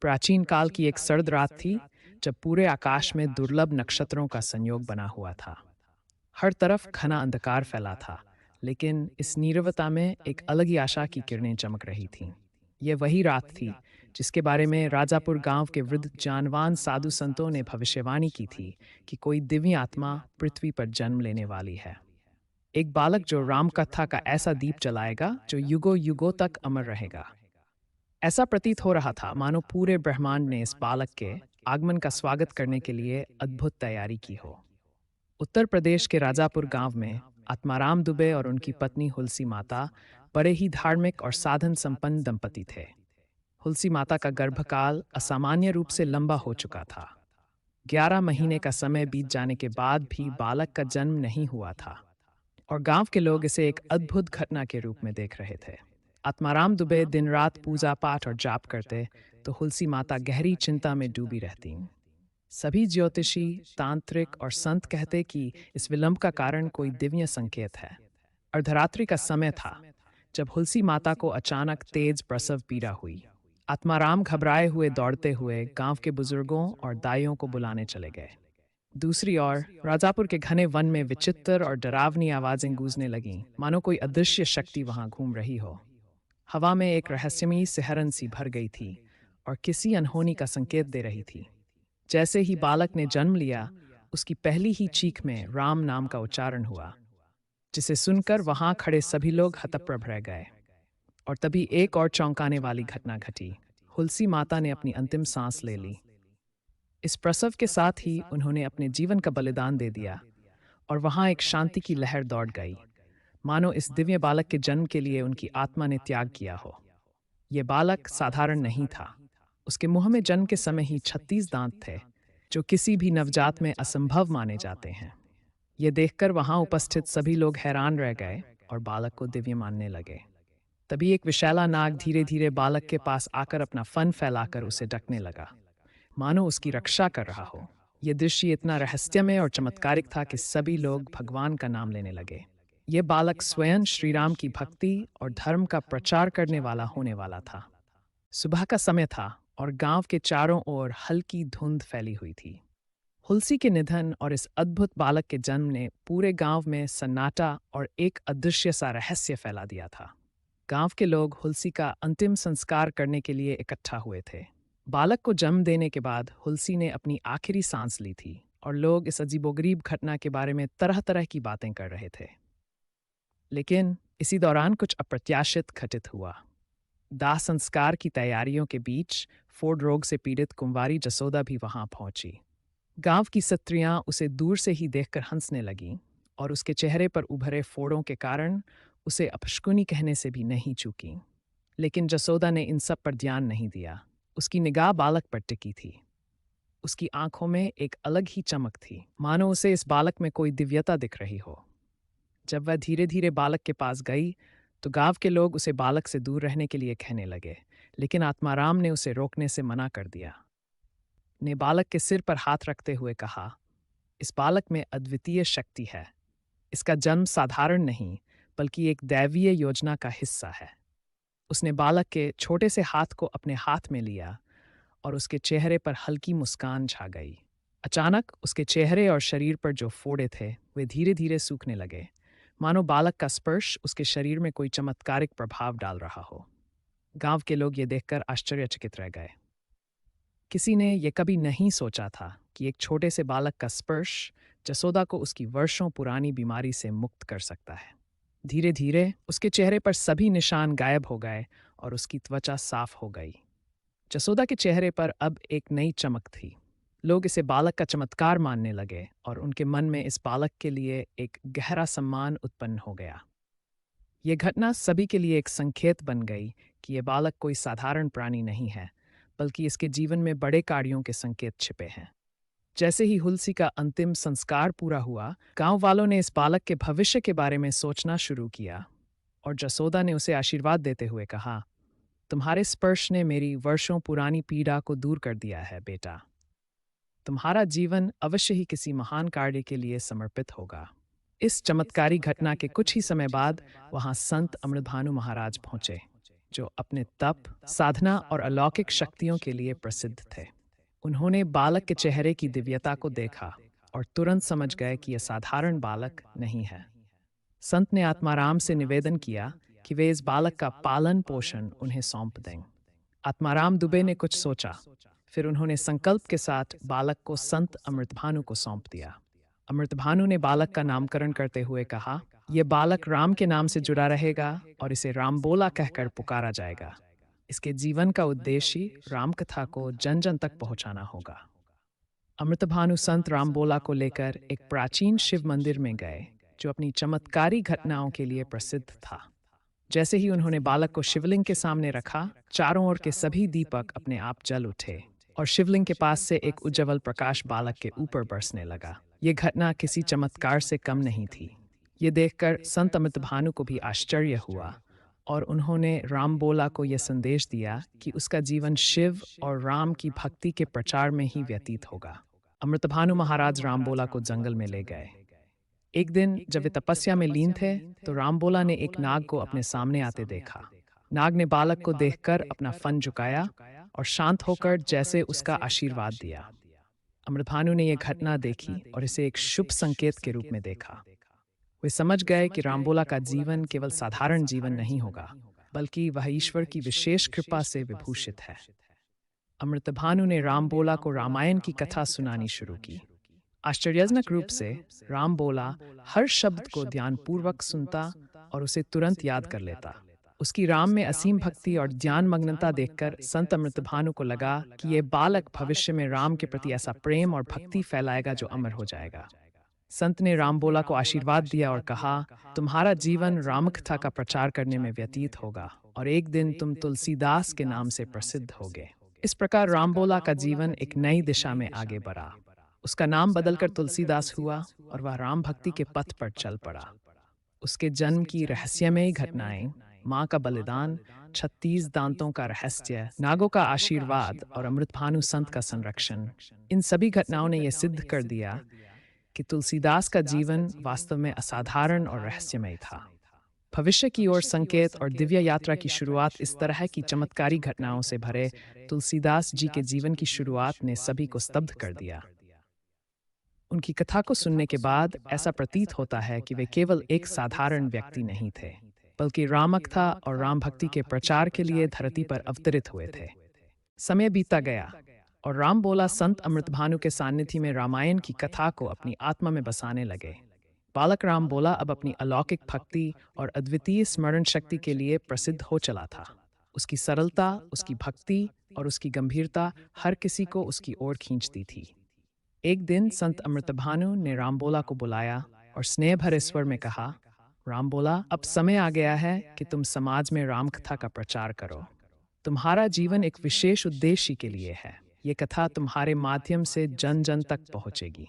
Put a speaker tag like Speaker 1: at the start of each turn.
Speaker 1: प्राचीन काल की एक सर्द रात थी जब पूरे आकाश में दुर्लभ नक्षत्रों का संयोग बना हुआ था। हर तरफ घना अंधकार फैला था, लेकिन इस नीरवता में एक अलग ही आशा की किरणें चमक रही थीं। ये वही रात थी जिसके बारे में राजापुर गांव के वृद्ध जानवान साधु संतों ने भविष्यवाणी की थी कि कोई दिव्य आत्मा पृथ्वी पर जन्म लेने वाली है। एक बालक जो राम कथा का ऐसा दीप जलाएगा जो युगों युगों तक अमर रहेगा। ऐसा प्रतीत हो रहा था मानो पूरे ब्रह्मांड ने इस बालक के आगमन का स्वागत करने के लिए अद्भुत तैयारी की हो। उत्तर प्रदेश के राजापुर गांव में आत्माराम दुबे और उनकी पत्नी हुलसी माता बड़े ही धार्मिक और साधन संपन्न दंपति थे। हुलसी माता का गर्भकाल असामान्य रूप से लंबा हो चुका था। 11 महीने का समय बीत जाने के बाद भी बालक का जन्म नहीं हुआ था और गांव के लोग इसे एक अद्भुत घटना के रूप में देख रहे थे। आत्माराम दुबे दिन रात पूजा पाठ और जाप करते, तो हुलसी माता गहरी चिंता में डूबी रहती। सभी ज्योतिषी, तांत्रिक और संत कहते कि इस विलंब का कारण कोई दिव्य संकेत है। अर्धरात्रि का समय था जब हुलसी माता को अचानक तेज प्रसव पीड़ा हुई। आत्माराम घबराए हुए दौड़ते हुए गांव के बुजुर्गों और दाइयों को बुलाने चले गए। दूसरी ओर राजापुर के घने वन में विचित्र और डरावनी आवाजें गूंजने लगीं, मानो कोई अदृश्य शक्ति वहां घूम रही हो। हवा में एक रहस्यमयी सिहरन सी भर गई थी और किसी अनहोनी का संकेत दे रही थी। जैसे ही बालक ने जन्म लिया, उसकी पहली ही चीख में राम नाम का उच्चारण हुआ, जिसे सुनकर वहां खड़े सभी लोग हतप्रभ रह गए। और तभी एक और चौंकाने वाली घटना घटी। हुलसी माता ने अपनी अंतिम सांस ले ली। इस प्रसव के साथ ही उन्होंने अपने जीवन का बलिदान दे दिया और वहां एक शांति की लहर दौड़ गई, मानो इस दिव्य बालक के जन्म के लिए उनकी आत्मा ने त्याग किया हो। यह बालक साधारण नहीं था। उसके मुंह में जन्म के समय ही 36 दांत थे, जो किसी भी नवजात में असंभव माने जाते हैं। यह देखकर वहां उपस्थित सभी लोग हैरान रह गए और बालक को दिव्य मानने लगे। तभी एक विशैला नाग धीरे धीरे बालक के पास आकर अपना फन फैलाकर उसे ढकने लगा, मानो उसकी रक्षा कर रहा हो। यह दृश्य इतना रहस्यमय और चमत्कारिक था कि सभी लोग भगवान का नाम लेने लगे। यह बालक स्वयं श्री राम की भक्ति और धर्म का प्रचार करने वाला होने वाला था। सुबह का समय था और गांव के चारों ओर हल्की धुंध फैली हुई थी। हुलसी के निधन और इस अद्भुत बालक के जन्म ने पूरे गांव में सन्नाटा और एक अदृश्य सा रहस्य फैला दिया था। गांव के लोग हुलसी का अंतिम संस्कार करने के लिए इकट्ठा हुए थे। बालक को जन्म देने के बाद हुलसी ने अपनी आखिरी सांस ली थी और लोग इस अजीबोगरीब घटना के बारे में तरह तरह की बातें कर रहे थे। लेकिन इसी दौरान कुछ अप्रत्याशित घटित हुआ। दाह संस्कार की तैयारियों के बीच फोड रोग से पीड़ित कुंवारी जसोदा भी वहां पहुंची। गांव की स्त्रियां उसे दूर से ही देखकर हंसने लगीं और उसके चेहरे पर उभरे फोड़ों के कारण उसे अपशकुनी कहने से भी नहीं चूकीं। लेकिन जसोदा ने इन सब पर ध्यान नहीं दिया। उसकी निगाह बालक पर टिकी थी। उसकी आंखों में एक अलग ही चमक थी, मानो उसे इस बालक में कोई दिव्यता दिख रही हो। जब वह धीरे धीरे बालक के पास गई, तो गांव के लोग उसे बालक से दूर रहने के लिए कहने लगे, लेकिन आत्माराम ने उसे रोकने से मना कर दिया। ने बालक के सिर पर हाथ रखते हुए कहा, इस बालक में अद्वितीय शक्ति है। इसका जन्म साधारण नहीं, बल्कि एक दैवीय योजना का हिस्सा है। उसने बालक के छोटे से हाथ को अपने हाथ में लिया और उसके चेहरे पर हल्की मुस्कान छा गई। अचानक उसके चेहरे और शरीर पर जो फोड़े थे वे धीरे धीरे सूखने लगे, मानो बालक का स्पर्श उसके शरीर में कोई चमत्कारिक प्रभाव डाल रहा हो। गांव के लोग ये देखकर आश्चर्यचकित रह गए। किसी ने यह कभी नहीं सोचा था कि एक छोटे से बालक का स्पर्श जसोदा को उसकी वर्षों पुरानी बीमारी से मुक्त कर सकता है। धीरे धीरे उसके चेहरे पर सभी निशान गायब हो गए और उसकी त्वचा साफ हो गई। जसोदा के चेहरे पर अब एक नई चमक थी। लोग इसे बालक का चमत्कार मानने लगे और उनके मन में इस बालक के लिए एक गहरा सम्मान उत्पन्न हो गया। यह घटना सभी के लिए एक संकेत बन गई कि यह बालक कोई साधारण प्राणी नहीं है, बल्कि इसके जीवन में बड़े कार्यों के संकेत छिपे हैं। जैसे ही हुलसी का अंतिम संस्कार पूरा हुआ, गांव वालों ने इस बालक के भविष्य के बारे में सोचना शुरू किया और जसोदा ने उसे आशीर्वाद देते हुए कहा, तुम्हारे स्पर्श ने मेरी वर्षों पुरानी पीड़ा को दूर कर दिया है बेटा। तुम्हारा जीवन अवश्य ही किसी महान कार्य के लिए समर्पित होगा। इस चमत्कारी घटना के कुछ ही समय बाद वहां संत अमृतभानु महाराज पहुंचे। जो अपने तप, साधना और अलौकिक शक्तियों के लिए प्रसिद्ध थे। उन्होंने बालक के चेहरे की दिव्यता को देखा और तुरंत समझ गए कि यह साधारण बालक नहीं है। संत ने आत्माराम से निवेदन किया कि वे इस बालक का पालन पोषण उन्हें सौंप दें। आत्माराम दुबे ने कुछ सोचा, फिर उन्होंने संकल्प के साथ बालक को संत अमृतभानु को सौंप दिया। अमृतभानु ने बालक का नामकरण करते हुए कहा, यह बालक राम के नाम से जुड़ा रहेगा और इसे रामबोला कहकर पुकारा जाएगा। इसके जीवन का उद्देश्य राम कथा को जन जन तक पहुंचाना होगा। अमृतभानु संत रामबोला को लेकर एक प्राचीन शिव मंदिर में गए, जो अपनी चमत्कारी घटनाओं के लिए प्रसिद्ध था। जैसे ही उन्होंने बालक को शिवलिंग के सामने रखा, चारों ओर के सभी दीपक अपने आप जल उठे और शिवलिंग के पास से एक उज्ज्वल प्रकाश बालक के ऊपर बरसने लगा। ये घटना किसी चमत्कार से कम नहीं थी। ये देखकर संत अमृतभानु को भी आश्चर्य हुआ और उन्होंने रामबोला को यह संदेश दिया कि उसका जीवन शिव और राम की भक्ति के प्रचार में ही व्यतीत होगा। अमृतभानु महाराज रामबोला को जंगल में ले गए। एक दिन जब वे तपस्या में लीन थे, तो रामबोला ने एक नाग को अपने सामने आते देखा। नाग ने बालक को देखकर अपना फन झुकाया और शांत होकर जैसे उसका आशीर्वाद दिया। अमृतभानु ने यह घटना देखी और इसे एक शुभ संकेत के रूप में देखा। वे समझ गए कि रामबोला का जीवन केवल साधारण जीवन नहीं होगा, बल्कि वह ईश्वर की विशेष कृपा से विभूषित है। अमृतभानु ने रामबोला को रामायण की कथा सुनानी शुरू की। आश्चर्यजनक रूप से रामबोला हर शब्द को ध्यानपूर्वक सुनता और उसे तुरंत याद कर लेता। उसकी राम में असीम भक्ति और ध्यान मग्नता देखकर संत अमृतभानु को लगा कि यह बालक भविष्य में राम के प्रति ऐसा प्रेम और भक्ति फैलाएगा जो अमर हो जाएगा। संत ने रामबोला को आशीर्वाद दिया और कहा, तुम्हारा जीवन रामकथा का प्रचार करने में व्यतीत होगा और एक दिन तुम तुलसीदास के नाम से प्रसिद्ध होगे। इस प्रकार रामबोला का जीवन एक नई दिशा में आगे बढ़ा। उसका नाम बदलकर तुलसीदास हुआ और वह राम भक्ति के पथ पर चल पड़ा। उसके जन्म की रहस्यमयी घटनाएं, माँ का बलिदान, 36 दांतों का रहस्य, नागों का आशीर्वाद और अमृतभानु संत का संरक्षण, इन सभी घटनाओं ने यह सिद्ध कर दिया कि तुलसीदास का जीवन वास्तव में असाधारण और रहस्यमय था। भविष्य की ओर संकेत और दिव्य यात्रा की शुरुआत इस तरह की चमत्कारी घटनाओं से भरे तुलसीदास जी के जीवन की शुरुआत ने सभी को स्तब्ध कर दिया। उनकी कथा को सुनने के बाद ऐसा प्रतीत होता है कि वे केवल एक साधारण व्यक्ति नहीं थे, बल्कि रामकथा और राम भक्ति के प्रचार के लिए धरती पर अवतरित हुए थे। समय बीता गया और रामबोला संत अमृतभानु के सानिध्य में रामायण की कथा को अपनी आत्मा में बसाने लगे। बालक रामबोला अब अपनी अलौकिक भक्ति और अद्वितीय स्मरण शक्ति के लिए प्रसिद्ध हो चला था। उसकी सरलता, उसकी भक्ति और उसकी गंभीरता हर किसी को उसकी ओर खींचती थी। एक दिन संत अमृतभानु ने रामबोला को बुलाया और स्नेह भरे स्वर में कहा, रामबोला, अब समय आ गया है कि तुम समाज में रामकथा का प्रचार करो। तुम्हारा जीवन एक विशेष उद्देश्य के लिए है। ये कथा तुम्हारे माध्यम से जन जन तक पहुंचेगी।